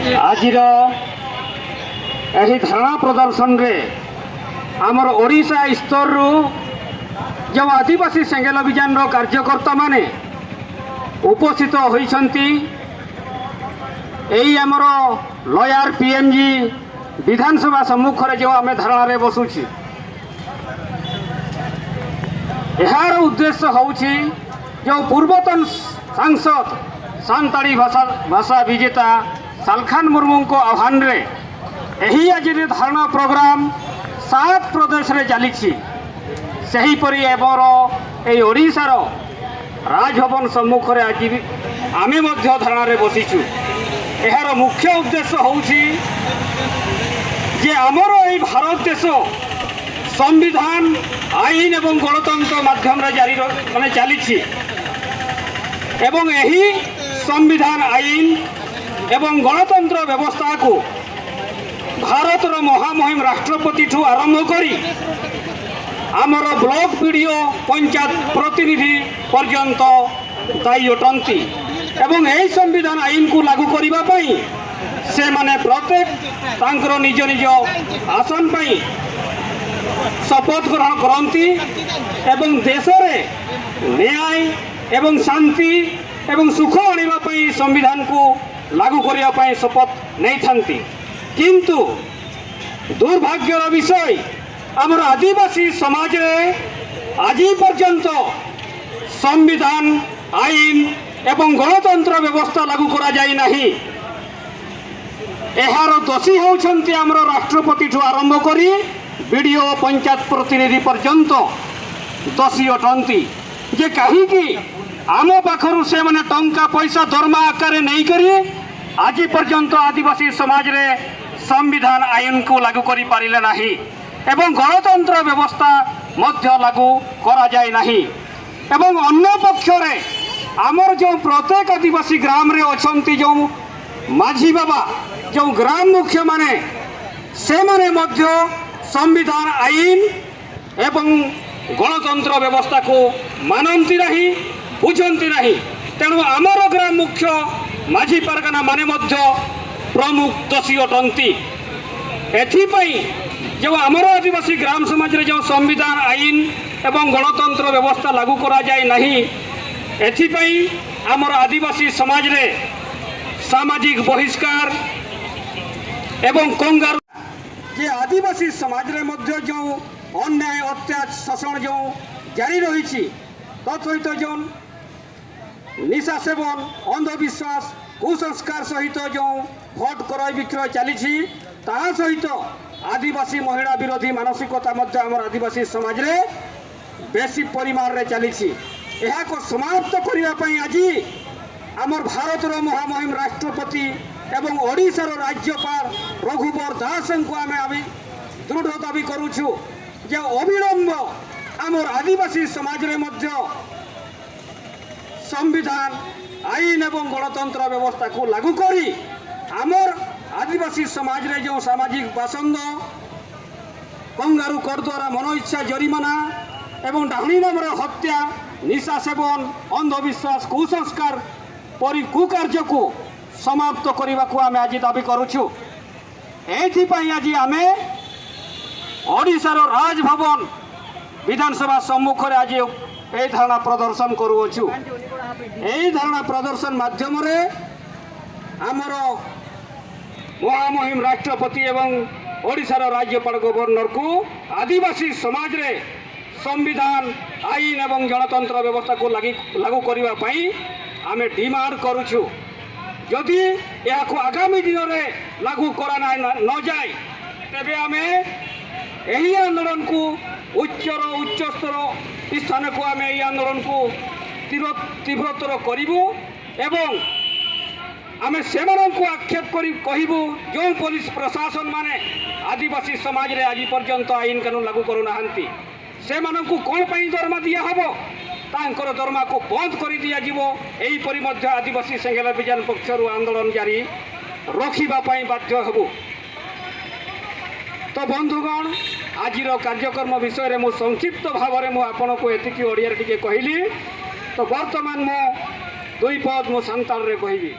आजिर यही धारणा प्रदर्शन रे आमर ओडिशा स्तर जो आदिवासी सेंगेल अभियान कार्यकर्ता माने उपस्थित होइछंती। एई आमर लयार पीएमजी विधानसभा सम्मुख रे जो आमे धारणा रे बसुछि यार उद्देश्य होउछि जो पूर्वतन सांसद सान्ताड़ी भाषा विजेता सालखान मुर्मू को आह्वान रे यही आज धारणा प्रोग्राम 7 प्रदेश रे चली सेहीपरि एबर ए ओडिशार राजभवन सम्मुख रे आज आमे मध्य धारणा रे बसिछु। यार मुख्य उद्देश्य होउछि जे आमर ए भारत देश संविधान आईन एवं गणतंत्र माध्यम रे जारी माने चली एवं यही संविधान आईन एवं गणतंत्र व्यवस्था को भारतर महामहिम राष्ट्रपति ठू आरंभ करी आमर ब्लॉक पीडीओ पंचायत प्रतिनिधि पर्यंत दायी अटंती एवं यही संविधान आईन को लागू करिबा पई से माने प्रत्येक तांकर निज निज आसन पई शपथ ग्रहण करती एवं देश रे न्याय एवं शांति एवं सुख आनिबा पई संविधान को लागू करिया पई शपथ नहीं थांती। किंतु दुर्भाग्यर विषय आमर आदिवासी समाज रे आज पर्यंत संविधान आईन एवं गणतंत्र व्यवस्था लागू करा जाई नाही। एहार दोषी होउछंती आमर राष्ट्रपति ठू आरंभ करी वीडियो पंचायत प्रतिनिधि पर्यंत दोषी अटंती जे कहीं कि आम पाखरु से माने टंका पैसा दरमा आकार नहीं करी आज पर्यंत आदिवासी समाज रे संविधान आईन को लागू करी पारिले नाही एवं गणतंत्र व्यवस्था मध्य लागू करा जाय नाही। एवं अन्य पक्ष रे आमर जो प्रत्येक आदिवासी ग्राम रे अछंती जो माझी बाबा जो ग्राम मुख्य माने से माने मध्य संविधान आईन एवं गणतंत्र व्यवस्था को मानती नहीं बुझंती नहीं। तेणु आमर ग्राम मुख्य माझी पारगाना माने मध्य प्रमुख दोषी अटंती। एथिपाई जो आमर आदिवासी ग्राम समाज रे जो संविधान आईन एवं गणतंत्र व्यवस्था लागू करा जाय नहीं एथिपाई आमर आदिवासी समाज रे सामाजिक बहिष्कार एवं कंगारू जे आदिवासी समाज रे मध्य जो अन्याय अत्याचार शोषण जो जारी रही तत्सहित जो निशा सेवन अंधविश्वास कुसंस्कार सहित जो भोट क्रय विक्रय चली सहित आदिवासी महिला विरोधी मानसिकता मध्य आम आदिवासी समाज रे बेसी परिमाण रे चली को समाप्त करने आज आमर भारतर महामहिम राष्ट्रपति एवं ओडिशार राज्यपाल रघुवर दास को आम दृढ़ दाबी करुछु जे अविलंब आमर आदिवासी समाज रे मध्य संविधान आईन एवं गणतंत्र व्यवस्था को लागू करी आमर आदिवासी समाज रे जो सामाजिक बासंद कंगारू कर द्वारा मन इच्छा जरिमाना एवं डाहनी नामर हत्या निशा सेवन अंधविश्वास कुसंस्कार परि कुकार्य को समाप्त करने को आम आज दाबी करुछु। एथिपाई आज आम ओडिशार राजभवन विधानसभा सम्मुख रे आज ए धारणा प्रदर्शन करुछु। यही धारणा प्रदर्शन माध्यम रे आमर महामहिम राष्ट्रपति एवं ओडिशार राज्यपाल गवर्नर को आदिवासी समाज रे संविधान आईन एवं गणतंत्र व्यवस्था को लागू करने पाई आमे डिमांड करुछु। जदि यह आगामी दिन में लागू करा न जाए तेबे आमे यही आंदोलन को उच्च स्तर स्थान को आमे यही आंदोलन को तीव्रतर करिबु एवं आमे सेमान को आक्षेप करी कहबू जो पुलिस प्रशासन माने आदिवासी समाज रे आज पर्यंत आईन कानून लागू करू नाहंती सेमान को कौन पई दरमा दिया हबो तांकर दरमा को बंद कर दिया जीवो एही परि मध्य आदिवासी सेंगेल अभियान पक्षरु आंदोलन जारी रखिबा पई बाध्य हबो। तो बंधुगण आजिर कार्यक्रम विषय रे मु संक्षिप्त भाव में आपन को एतिकी ओडिया रे टिके कहली। तो वर्तमान मो दुई पद मो संताल रे कहबी।